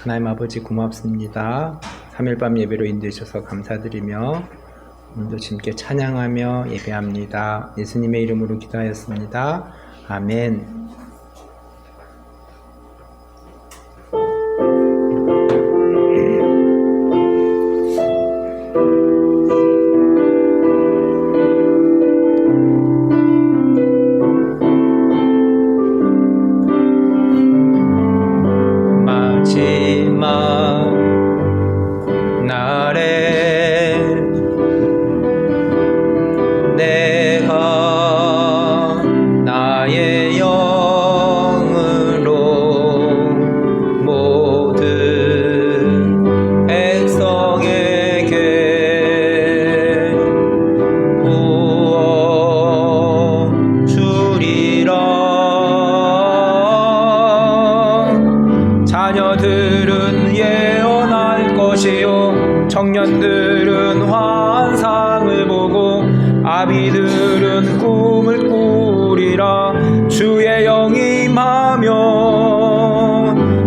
하나님 아버지 고맙습니다. 3일밤 예배로 인도해 주셔서 감사드리며 오늘도 주님께 찬양하며 예배합니다. 예수님의 이름으로 기도하였습니다. 아멘. 자녀들은 예언할 것이요 청년들은 환상을 보고 아비들은 꿈을 꾸리라. 주의 영이 임하며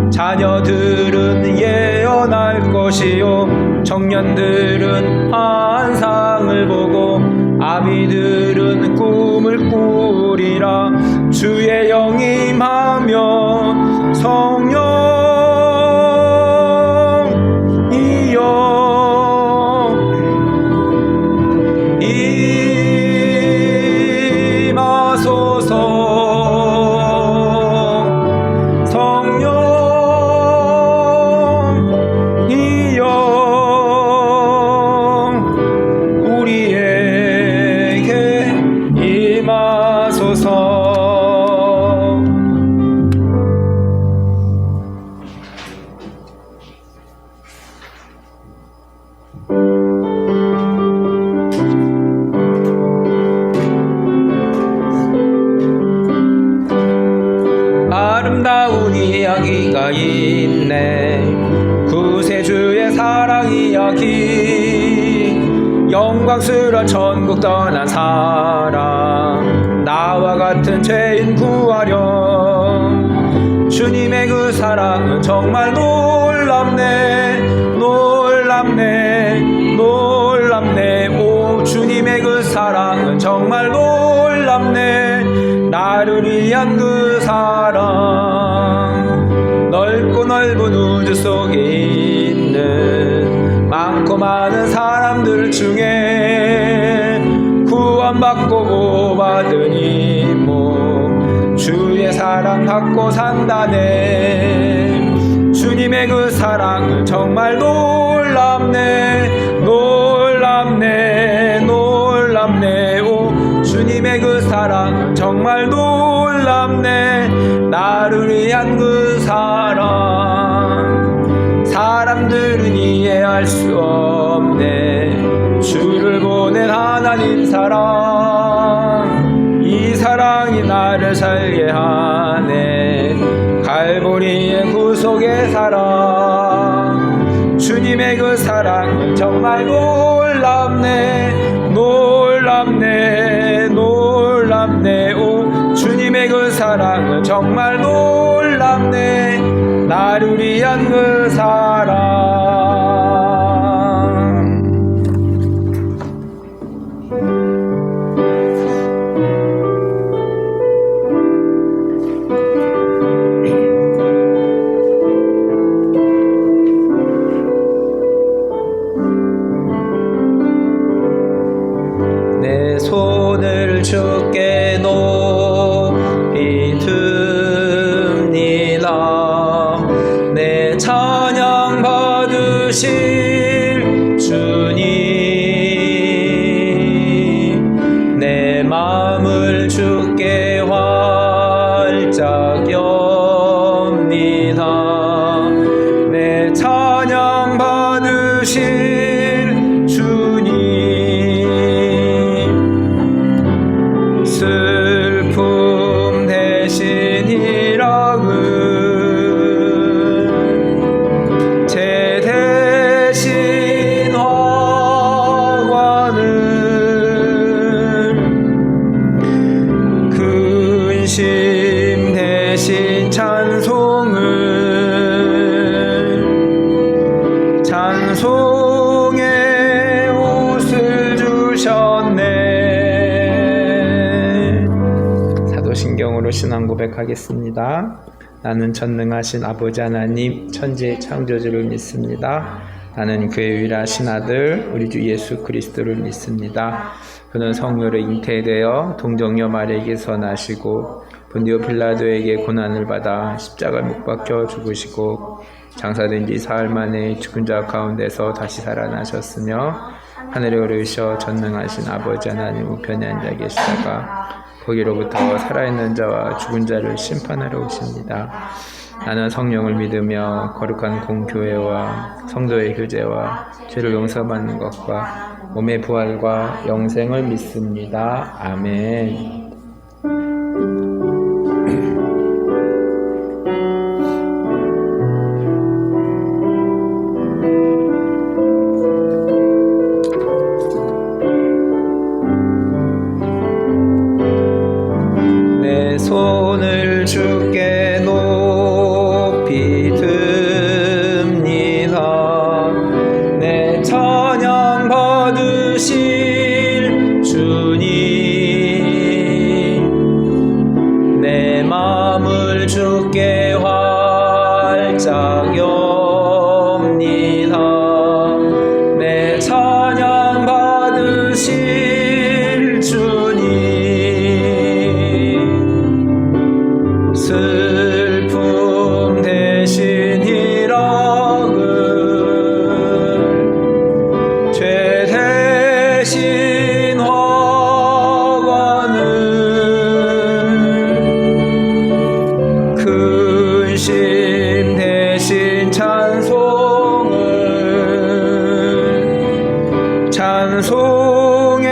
자녀들은 예언할 것이요 청년들은 환상을 보고 아비들은 꿈을 꾸리라. 주의 영이 임하며 성령 아름다운 이야기가 있네. 구세주의 사랑 이야기. 영광스러운 천국 떠난 사랑. 나와 같은 죄인 구하렴. 주님의 그 사랑은 정말 놀랍네. 놀랍네. 놀랍네. 오 주님의 그 사랑은 정말 놀랍네. 나를 위한 그 사랑. 넓고 넓은 우주 속에 있는 많고 많은 사람들 중에 구원받고 보받은 이모 주의 사랑 받고 산다네. 주님의 그 사랑은 정말 놀랍네. 놀랍네. 놀랍네. 오 주님의 그 사랑 정말 놀랍네. 나를 위한 그 사랑. 사람들은 이해할 수 없네. 주를 보낸 하나님 사랑. 이 사랑이 나를 살게 하네. 갈보리의 구속의 사랑. 주님의 그 사랑은 정말 놀랍네. 놀랍네. 놀랍네. 오 주님의 그 사랑은 정말 놀랍네. 나를 위한 그 사랑. 내 손을 주께 높이 듭니다. 내 찬양 받으실 주님. 내 마음을 주께 활짝 엽니다. 내 찬양 받으실 주님. 슬픔 대신 희락을 제 대신 화관을 근심 대신 찬송을 신앙 고백하겠습니다. 나는 전능하신 아버지 하나님 천지의 창조주를 믿습니다. 나는 그의 유일하신 아들 우리 주 예수 그리스도를 믿습니다. 그는 성령으로 잉태되어 동정녀 마리아에게서 나시고 본디오 빌라도에게 고난을 받아 십자가에 못 박혀 죽으시고 장사된 지 사흘 만에 죽은 자 가운데서 다시 살아나셨으며 하늘에 오르셔 전능하신 아버지 하나님 우편에 앉아 계시다가 거기로부터 살아있는 자와 죽은 자를 심판하러 오십니다. 나는 성령을 믿으며 거룩한 공교회와 성도의 교제와 죄를 용서받는 것과 몸의 부활과 영생을 믿습니다. 아멘. 내 손을 주께 높이 듭니다. 내 찬양 받으실 주님, 내 마음을 주께 활짝 엽니다. 내 찬양 받으실 주님, 슬픔 대신 희락을, 죄 대신 화관을, 근심 대신 찬송을, 찬송의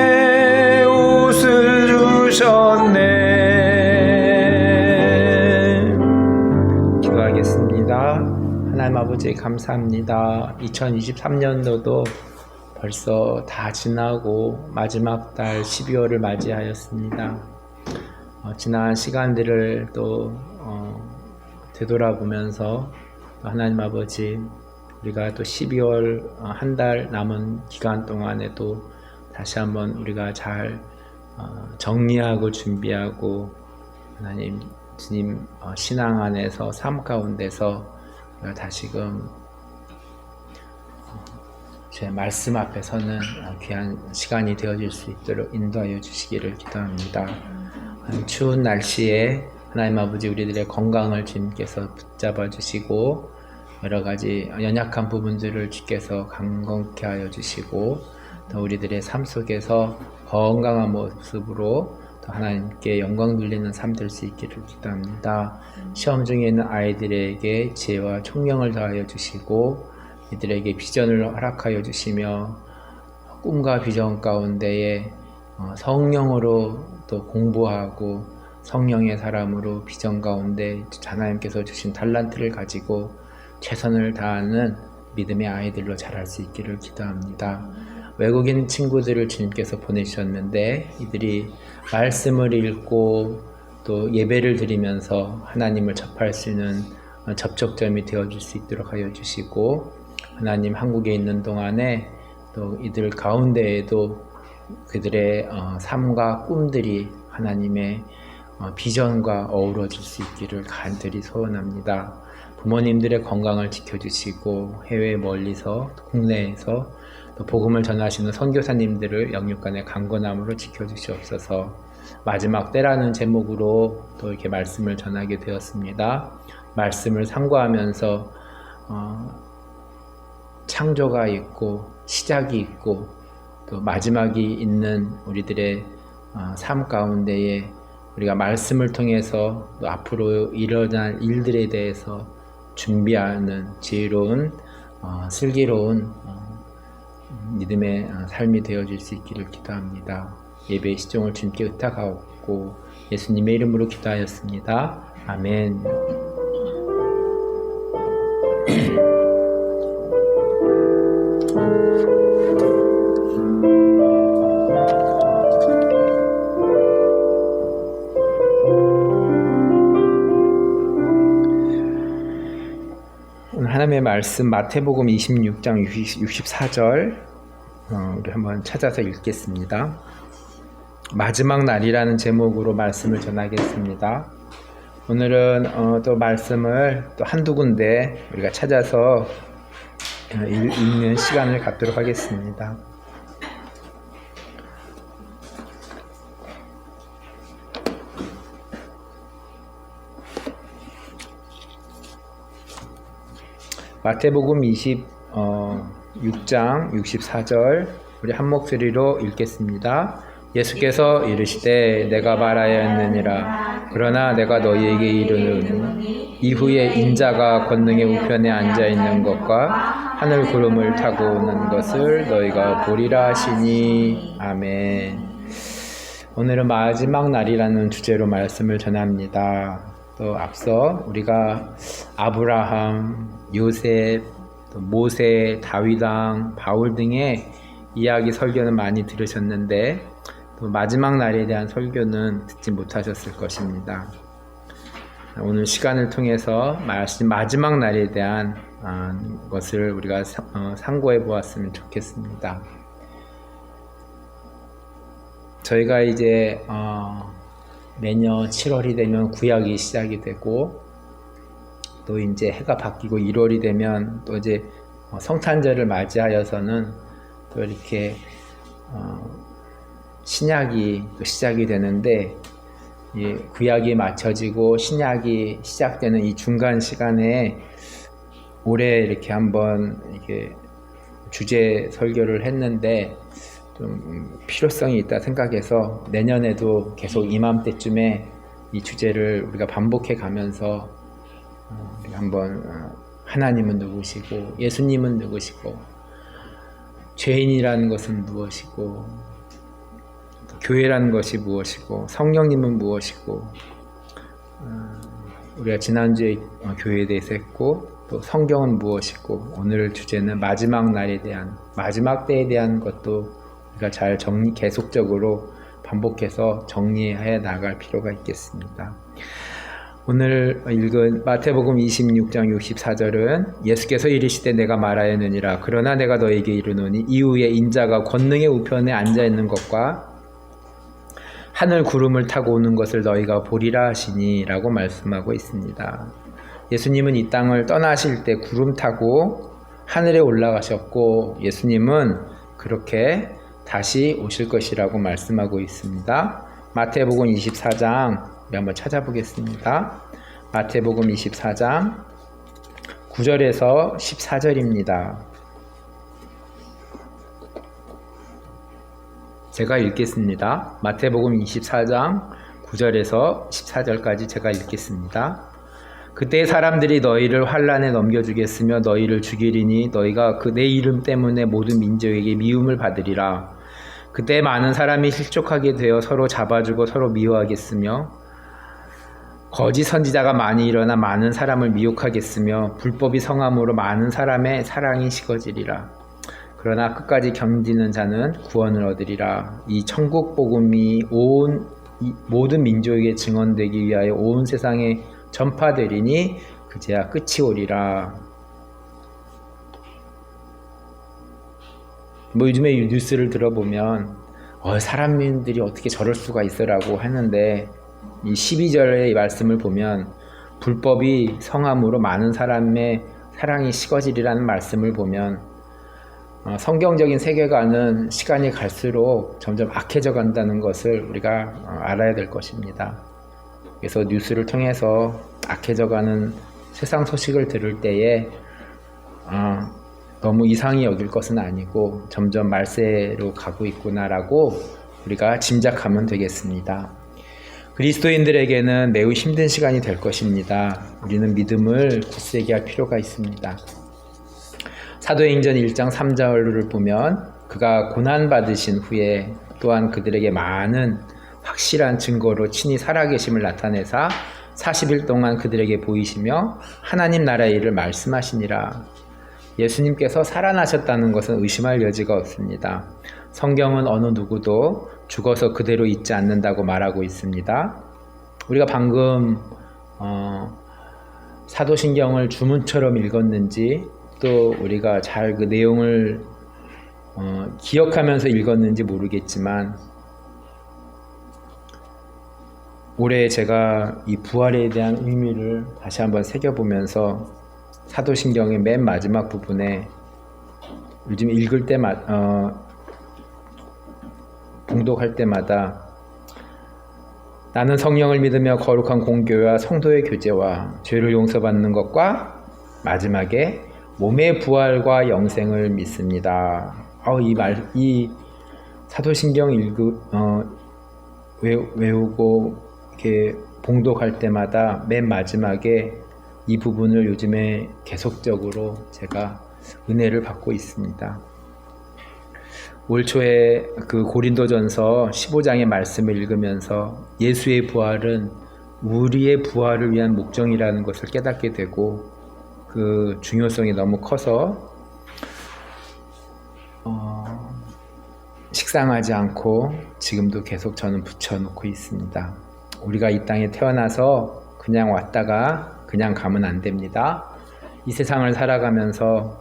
옷을 주셨네. 기도하겠습니다. 하나님 아버지 감사합니다. 2023년도도 벌써 다 지나고 마지막 달 12월을 맞이하였습니다. 지난 시간들을 또 되돌아보면서 하나님 아버지 우리가 또 12월 한 달 남은 기간 동안에도 다시 한번 우리가 잘 정리하고 준비하고 하나님 주님 신앙 안에서 삶 가운데서 우리가 다시금 제 말씀 앞에 서는 귀한 시간이 되어질 수 있도록 인도하여 주시기를 기도합니다. 추운 날씨에 하나님 아버지 우리들의 건강을 주님께서 붙잡아 주시고 여러 가지 연약한 부분들을 주께서 강건케 하여 주시고 또 우리들의 삶 속에서 건강한 모습으로 또 하나님께 영광 돌리는 삶 될 수 있기를 기도합니다. 시험 중에 있는 아이들에게 지혜와 총명을 더하여 주시고 이들에게 비전을 허락하여 주시며 꿈과 비전 가운데에 성령으로 또 공부하고 성령의 사람으로 비전 가운데 하나님께서 주신 달란트를 가지고 최선을 다하는 믿음의 아이들로 자랄 수 있기를 기도합니다. 외국인 친구들을 주님께서 보내주셨는데 이들이 말씀을 읽고 또 예배를 드리면서 하나님을 접할 수 있는 접촉점이 되어줄 수 있도록 하여 주시고 하나님 한국에 있는 동안에 또 이들 가운데에도 그들의 삶과 꿈들이 하나님의 비전과 어우러질 수 있기를 간절히 소원합니다. 부모님들의 건강을 지켜주시고 해외 멀리서 국내에서 또 복음을 전하시는 선교사님들을 영육간의 강건함으로 지켜주시옵소서. 마지막 때라는 제목으로 또 이렇게 말씀을 전하게 되었습니다. 말씀을 상고하면서 창조가 있고 시작이 있고 또 마지막이 있는 우리들의 삶 가운데에 우리가 말씀을 통해서 또 앞으로 일어날 일들에 대해서 준비하는 지혜로운 슬기로운 믿음의 삶이 되어질 수 있기를 기도합니다. 예배의 시종을 주님께 의탁하고 예수님의 이름으로 기도하였습니다. 아멘. 오늘 하나님의 말씀 마태복음 26장 64절 우리 한번 찾아서 읽겠습니다. 마지막 날이라는 제목으로 말씀을 전하겠습니다. 오늘은 또 말씀을 또 한두 군데 우리가 찾아서 읽는 시간을 갖도록 하겠습니다. 마태복음 26장 64절 우리 한 목소리로 읽겠습니다. 예수께서 이르시되 내가 말하였느니라. 그러나 내가 너희에게 이르노니 이후에 인자가 권능의 우편에 앉아 있는 것과 하늘 구름을 타고 오는 것을 너희가 보리라 하시니. 아멘. 오늘은 마지막 날이라는 주제로 말씀을 전합니다. 또 앞서 우리가 아브라함, 요셉, 또 모세, 다윗왕, 바울 등의 이야기 설교는 많이 들으셨는데 또 마지막 날에 대한 설교는 듣지 못하셨을 것입니다. 오늘 시간을 통해서 마지막 날에 대한 것을 우리가 상고해 보았으면 좋겠습니다. 저희가 이제 매년 7월이 되면 구약이 시작이 되고 또 이제 해가 바뀌고 1월이 되면 또 이제 성탄절을 맞이하여서는 또 이렇게 신약이 또 시작이 되는데 구약이 맞춰지고 신약이 시작되는 이 중간 시간에 올해 이렇게 한번 이렇게 주제 설교를 했는데 좀 필요성이 있다 생각해서 내년에도 계속 이맘때쯤에 이 주제를 우리가 반복해 가면서 우리가 한번 하나님은 누구시고 예수님은 누구시고 죄인이라는 것은 무엇이고 교회라는 것이 무엇이고 성령님은 무엇이고 우리가 지난주에 교회에 대해서 했고 또 성경은 무엇이고 오늘 주제는 마지막 날에 대한 마지막 때에 대한 것도 우리가 잘 계속적으로 반복해서 정리해 나갈 필요가 있겠습니다. 오늘 읽은 마태복음 26장 64절은 예수께서 이르시되 내가 말하였느니라. 그러나 내가 너에게 이르노니 이후에 인자가 권능의 우편에 앉아있는 것과 하늘 구름을 타고 오는 것을 너희가 보리라 하시니 라고 말씀하고 있습니다. 예수님은 이 땅을 떠나실 때 구름 타고 하늘에 올라가셨고 예수님은 그렇게 다시 오실 것이라고 말씀하고 있습니다. 마태복음 24장 우리 한번 찾아보겠습니다. 마태복음 24장 9절에서 14절입니다. 제가 읽겠습니다. 마태복음 24장 9절에서 14절까지 제가 읽겠습니다. 그때 사람들이 너희를 환란에 넘겨주겠으며 너희를 죽이리니 너희가 내 이름 때문에 모든 민족에게 미움을 받으리라. 그때 많은 사람이 실족하게 되어 서로 잡아주고 서로 미워하겠으며 거짓 선지자가 많이 일어나 많은 사람을 미혹하겠으며 불법이 성함으로 많은 사람의 사랑이 식어지리라. 그러나 끝까지 견디는 자는 구원을 얻으리라. 이 천국 복음이 모든 민족에게 증언되기 위하여 온 세상에 전파되리니 그제야 끝이 오리라. 요즘에 뉴스를 들어보면 사람들이 어떻게 저럴 수가 있어라고 하는데 이 12절의 말씀을 보면 불법이 성함으로 많은 사람의 사랑이 식어지리라는 말씀을 보면 성경적인 세계관은 시간이 갈수록 점점 악해져 간다는 것을 우리가 알아야 될 것입니다. 그래서 뉴스를 통해서 악해져가는 세상 소식을 들을 때에 너무 이상히 여길 것은 아니고 점점 말세로 가고 있구나라고 우리가 짐작하면 되겠습니다. 그리스도인들에게는 매우 힘든 시간이 될 것입니다. 우리는 믿음을 굳세게 할 필요가 있습니다. 사도행전 1장 3절을 보면 그가 고난받으신 후에 또한 그들에게 많은 확실한 증거로 친히 살아계심을 나타내사 40일 동안 그들에게 보이시며 하나님 나라의 일을 말씀하시니라. 예수님께서 살아나셨다는 것은 의심할 여지가 없습니다. 성경은 어느 누구도 죽어서 그대로 있지 않는다고 말하고 있습니다. 우리가 방금 사도신경을 주문처럼 읽었는지 또 우리가 잘 그 내용을 기억하면서 읽었는지 모르겠지만 올해 제가 이 부활에 대한 의미를 다시 한번 새겨보면서 사도신경의 맨 마지막 부분에 요즘 읽을 때마다 봉독할 때마다 나는 성령을 믿으며 거룩한 공교와 성도의 교제와 죄를 용서받는 것과 마지막에 몸의 부활과 영생을 믿습니다. 이 사도신경 외우고 이렇게 봉독할 때마다 맨 마지막에 이 부분을 요즘에 계속적으로 제가 은혜를 받고 있습니다. 올 초에 그 고린도전서 15장의 말씀을 읽으면서 예수의 부활은 우리의 부활을 위한 목적이라는 것을 깨닫게 되고 그 중요성이 너무 커서 식상하지 않고 지금도 계속 저는 붙여놓고 있습니다. 우리가 이 땅에 태어나서 그냥 왔다가 그냥 가면 안 됩니다. 이 세상을 살아가면서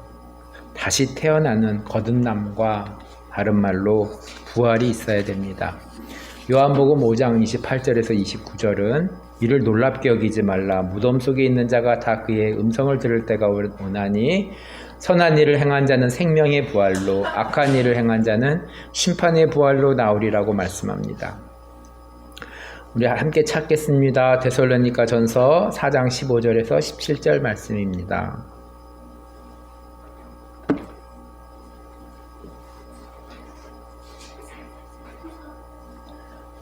다시 태어나는 거듭남과 다른 말로 부활이 있어야 됩니다. 요한복음 5장 28절에서 29절은 이를 놀랍게 여기지 말라. 무덤 속에 있는 자가 다 그의 음성을 들을 때가 오나니 선한 일을 행한 자는 생명의 부활로 악한 일을 행한 자는 심판의 부활로 나오리라고 말씀합니다. 우리 함께 찾겠습니다. 데살로니가 전서 4장 15절에서 17절 말씀입니다.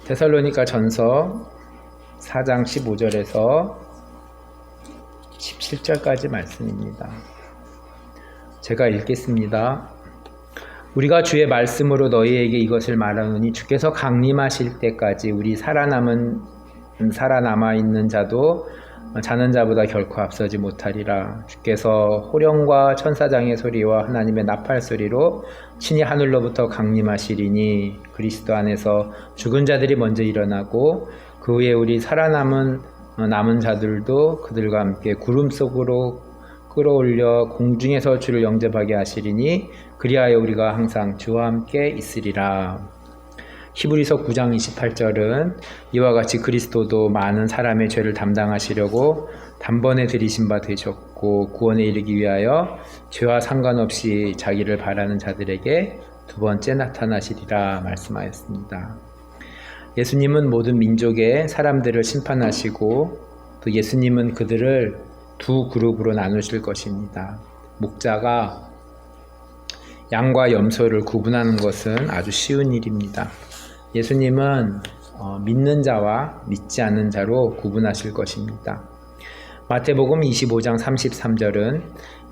데살로니가 전서 4장 15절에서 17절까지 말씀입니다. 제가 읽겠습니다. 우리가 주의 말씀으로 너희에게 이것을 말하노니 주께서 강림하실 때까지 우리 살아남아 있는 자도 자는 자보다 결코 앞서지 못하리라. 주께서 호령과 천사장의 소리와 하나님의 나팔 소리로 친히 하늘로부터 강림하시리니 그리스도 안에서 죽은 자들이 먼저 일어나고 그 후에 우리 남은 자들도 그들과 함께 구름 속으로 끌어올려 공중에서 주를 영접하게 하시리니 그리하여 우리가 항상 주와 함께 있으리라. 히브리서 9장 28절은 이와 같이 그리스도도 많은 사람의 죄를 담당하시려고 단번에 들이신 바 되셨고 구원에 이르기 위하여 죄와 상관없이 자기를 바라는 자들에게 두 번째 나타나시리라 말씀하였습니다. 예수님은 모든 민족의 사람들을 심판하시고 또 예수님은 그들을 두 그룹으로 나누실 것입니다. 목자가 양과 염소를 구분하는 것은 아주 쉬운 일입니다. 예수님은 믿는 자와 믿지 않는 자로 구분하실 것입니다. 마태복음 25장 33절은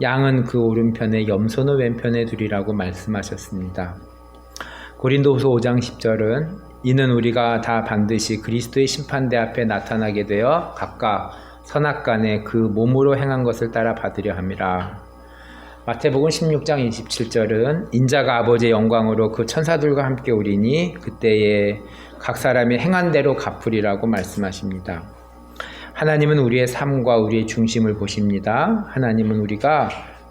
양은 그 오른편에 염소는 왼편에 두리라고 말씀하셨습니다. 고린도후서 5장 10절은 이는 우리가 다 반드시 그리스도의 심판대 앞에 나타나게 되어 각각 선악간에 그 몸으로 행한 것을 따라 받으려 함이라. 마태복음 16장 27절은 인자가 아버지의 영광으로 그 천사들과 함께 오리니 그때에 각 사람이 행한 대로 갚으리라고 말씀하십니다. 하나님은 우리의 삶과 우리의 중심을 보십니다. 하나님은 우리가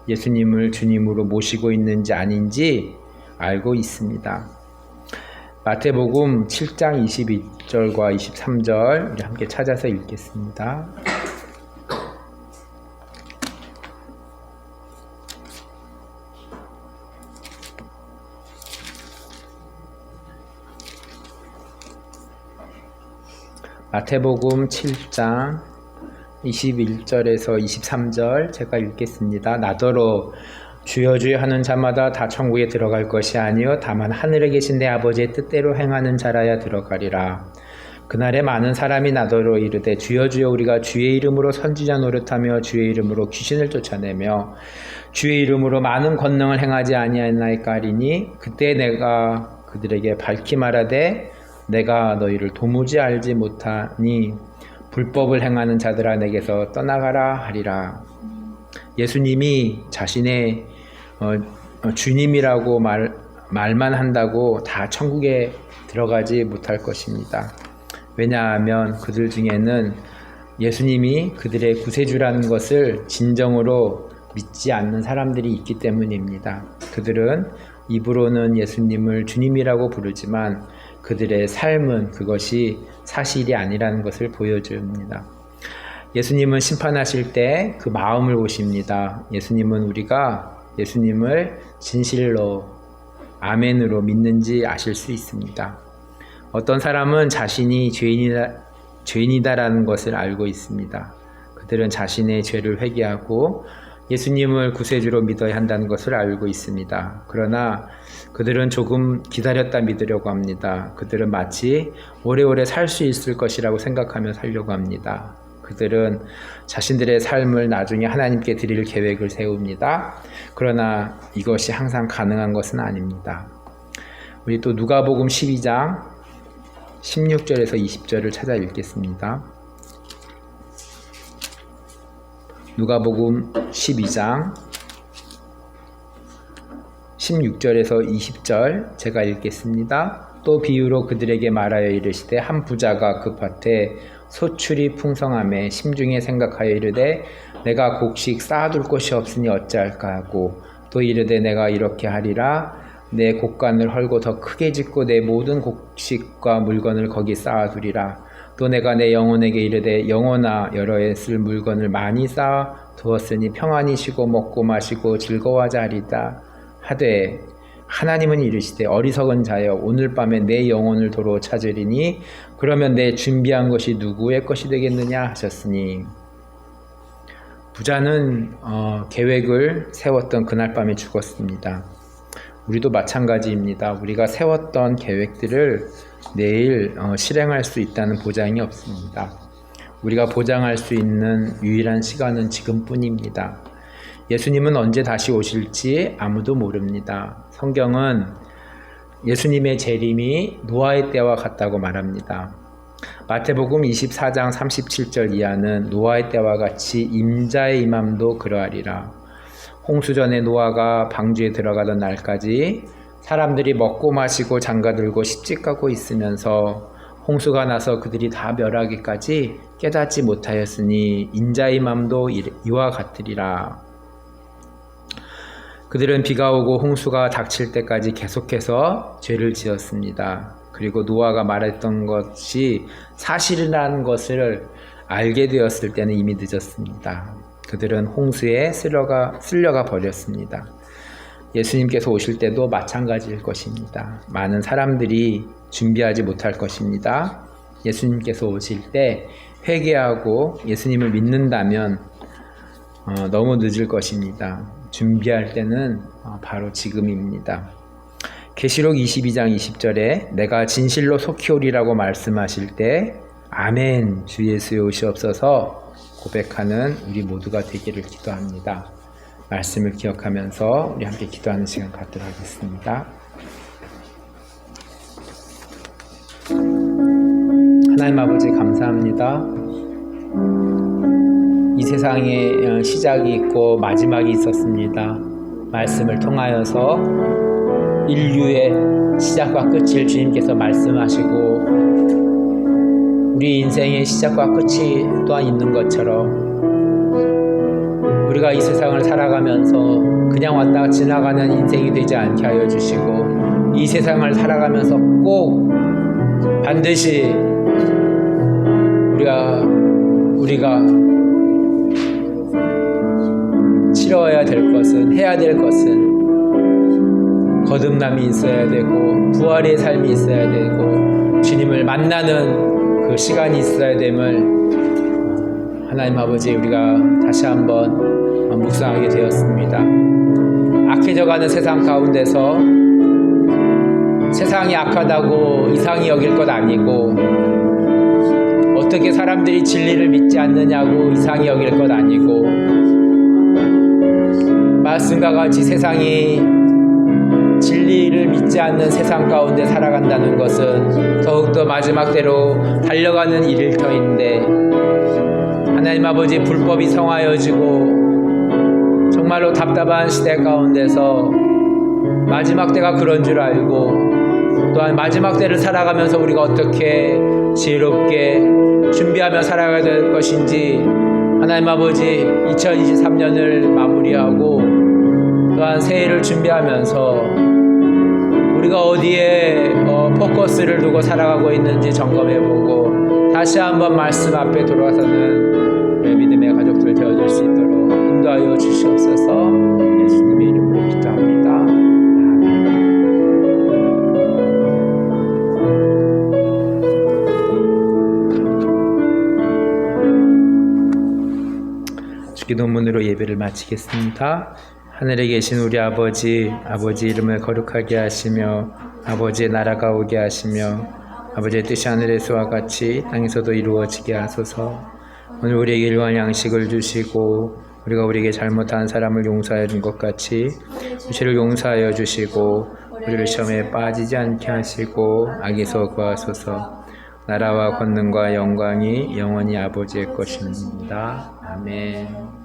예수님을 주님으로 모시고 있는지 아닌지 알고 있습니다. 마태복음 7장 22절과 23절 우리 함께 찾아서 읽겠습니다. 마태복음 7장 21절에서 23절 제가 읽겠습니다. 나더러 주여 주여 하는 자마다 다 천국에 들어갈 것이 아니요 다만 하늘에 계신 내 아버지의 뜻대로 행하는 자라야 들어가리라. 그날에 많은 사람이 나더러 이르되 주여 주여 우리가 주의 이름으로 선지자 노릇하며 주의 이름으로 귀신을 쫓아내며 주의 이름으로 많은 권능을 행하지 아니하나이까 하리니 그때 내가 그들에게 밝히 말하되 내가 너희를 도무지 알지 못하니 불법을 행하는 자들아 내게서 떠나가라 하리라. 예수님이 자신의 주님이라고 말만 한다고 다 천국에 들어가지 못할 것입니다. 왜냐하면 그들 중에는 예수님이 그들의 구세주라는 것을 진정으로 믿지 않는 사람들이 있기 때문입니다. 그들은 입으로는 예수님을 주님이라고 부르지만 그들의 삶은 그것이 사실이 아니라는 것을 보여줍니다. 예수님은 심판하실 때 그 마음을 보십니다. 예수님은 우리가 예수님을 진실로 아멘으로 믿는지 아실 수 있습니다. 어떤 사람은 자신이 죄인이다라는 것을 알고 있습니다. 그들은 자신의 죄를 회개하고 예수님을 구세주로 믿어야 한다는 것을 알고 있습니다. 그러나 그들은 조금 기다렸다 믿으려고 합니다. 그들은 마치 오래오래 살 수 있을 것이라고 생각하며 살려고 합니다. 그들은 자신들의 삶을 나중에 하나님께 드릴 계획을 세웁니다. 그러나 이것이 항상 가능한 것은 아닙니다. 우리 또 누가복음 12장 16절에서 20절을 찾아 읽겠습니다. 누가복음 12장 16절에서 20절 제가 읽겠습니다. 또 비유로 그들에게 말하여 이르시되 한 부자가 그 밭에 소출이 풍성함에 심중에 생각하여 이르되 내가 곡식 쌓아둘 곳이 없으니 어찌할까 하고 또 이르되 내가 이렇게 하리라 내 곡간을 헐고 더 크게 짓고 내 모든 곡식과 물건을 거기 쌓아두리라. 또 내가 내 영혼에게 이르되 영혼아 여러 해 쓸 물건을 많이 쌓아 두었으니 평안히 쉬고 먹고 마시고 즐거워하자 하리다 하되 하나님은 이르시되 어리석은 자여 오늘 밤에 내 영혼을 도로 찾으리니 그러면 내 준비한 것이 누구의 것이 되겠느냐 하셨으니 부자는 계획을 세웠던 그날 밤에 죽었습니다. 우리도 마찬가지입니다. 우리가 세웠던 계획들을 내일 실행할 수 있다는 보장이 없습니다. 우리가 보장할 수 있는 유일한 시간은 지금뿐입니다. 예수님은 언제 다시 오실지 아무도 모릅니다. 성경은 예수님의 재림이 노아의 때와 같다고 말합니다. 마태복음 24장 37절 이하는 노아의 때와 같이 임자의 임함도 그러하리라. 홍수전에 노아가 방주에 들어가던 날까지 사람들이 먹고 마시고 장가들고 시집가고 있으면서 홍수가 나서 그들이 다 멸하기까지 깨닫지 못하였으니 인자의 맘도 이와 같으리라. 그들은 비가 오고 홍수가 닥칠 때까지 계속해서 죄를 지었습니다. 그리고 노아가 말했던 것이 사실이라는 것을 알게 되었을 때는 이미 늦었습니다. 그들은 홍수에 쓸려가 버렸습니다. 예수님께서 오실 때도 마찬가지일 것입니다. 많은 사람들이 준비하지 못할 것입니다. 예수님께서 오실 때 회개하고 예수님을 믿는다면 너무 늦을 것입니다. 준비할 때는 바로 지금입니다. 계시록 22장 20절에 내가 진실로 속히 오리라고 말씀하실 때 아멘 주 예수의 오시옵소서 고백하는 우리 모두가 되기를 기도합니다. 말씀을 기억하면서 우리 함께 기도하는 시간 갖도록 하겠습니다. 하나님 아버지 감사합니다. 이 세상에 시작이 있고 마지막이 있었습니다. 말씀을 통하여서 인류의 시작과 끝을 주님께서 말씀하시고 우리 인생의 시작과 끝이 또한 있는 것처럼 우리가 이 세상을 살아가면서 그냥 왔다 지나가는 인생이 되지 않게 하여 주시고 이 세상을 살아가면서 꼭 반드시 우리가 치러야 될 것은 해야 될 것은 거듭남이 있어야 되고 부활의 삶이 있어야 되고 주님을 만나는 그 시간이 있어야 됨을 하나님 아버지 우리가 다시 한번 묵상하게 되었습니다. 악해져가는 세상 가운데서 세상이 악하다고 이상히 여길 것 아니고 어떻게 사람들이 진리를 믿지 않느냐고 이상히 여길 것 아니고 말씀과 같이 세상이 진리를 믿지 않는 세상 가운데 살아간다는 것은 더욱더 마지막 때로 달려가는 일일 터인데 하나님 아버지 불법이 성하여지고 정말로 답답한 시대 가운데서 마지막 때가 그런 줄 알고 또한 마지막 때를 살아가면서 우리가 어떻게 지혜롭게 준비하며 살아가야 될 것인지 하나님 아버지 2023년을 마무리하고 또한 새해를 준비하면서 우리가 어디에 포커스를 두고 살아가고 있는지 점검해보고 다시 한번 말씀 앞에 돌아서는 우리 믿음의 가족들 되어줄 수 있도록 인도하여 주시옵소서. 예수님의 이름으로 기도합니다. 기도문으로 예배를 마치겠습니다. 하늘에 계신 우리 아버지, 아버지 이름을 거룩하게 하시며 아버지의 나라가 오게 하시며 아버지의 뜻이 하늘에서와 같이 땅에서도 이루어지게 하소서. 오늘 우리에게 일용할 양식을 주시고 우리가 우리에게 잘못한 사람을 용서하여 준 것 같이 죄를 용서하여 주시고 우리를 시험에 빠지지 않게 하시고 악에서 구하소서. 나라와 권능과 영광이 영원히 아버지의 것입니다. 아멘.